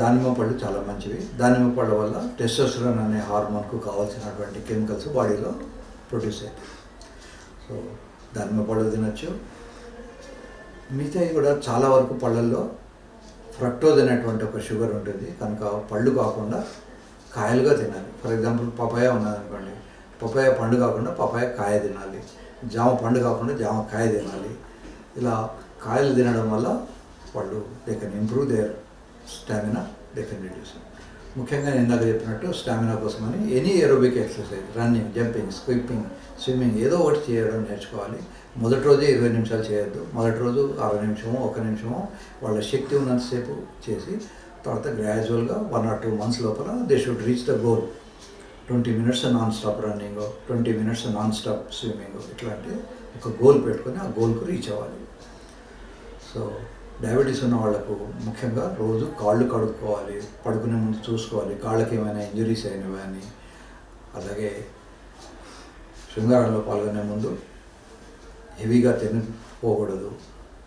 దానిమ్మ పళ్ళు చాలా మంచివి. దానిమ్మ పళ్ళ వల్ల టెస్టోస్టెరాన్ అనే హార్మోన్కు కావాల్సినటువంటి కెమికల్స్ బాడీలో ప్రొడ్యూస్ అవుతాయి. సో దానిమ్మ పళ్ళు తినచ్చు. మిగతాయి కూడా చాలా వరకు పళ్ళల్లో ఫ్రక్టోజ్ అనేటువంటి ఒక షుగర్ ఉంటుంది కనుక పళ్ళు కాకుండా కాయలుగా తినాలి. ఫర్ ఎగ్జాంపుల్ పపాయ ఉన్నదనుకోండి, పపాయ పండు కాకుండా పపాయ కాయ తినాలి. జామ పండు కాకుండా జామ కాయ తినాలి. ఇలా కాయలు తినడం వల్ల వాళ్ళు they can improve their stamina, they can reduce. ముఖ్యంగా నేను ఇందాక చెప్పినట్టు స్టామినా కోసమని any aerobic exercise, running, jumping, swimming ఏదో ఒకటి చేయడం నేర్చుకోవాలి. మొదటి రోజే 20 నిమిషాలు చేయొద్దు. మొదటి రోజు 60 నిమిషమో 1 నిమిషమో వాళ్ళ శక్తి ఉన్నంతసేపు చేసి తర్వాత గ్రాడ్యువల్గా 1 or 2 months లోపల they should reach the goal. 20 minutes non stop running, 20 minutes non stop swimming, ఇట్లాంటి ఒక గోల్ పెట్టుకొని ఆ గోల్కు రీచ్ అవ్వాలి. సో డయాబెటీస్ ఉన్న వాళ్ళకు ముఖ్యంగా రోజు కాళ్ళు కడుక్కోవాలి, పడుకునే ముందు చూసుకోవాలి కాళ్ళకి ఏమైనా ఇంజరీస్ అయినవి అని. అలాగే శృంగారంలో పాల్గొనే ముందు హెవీగా తినకపోకూడదు.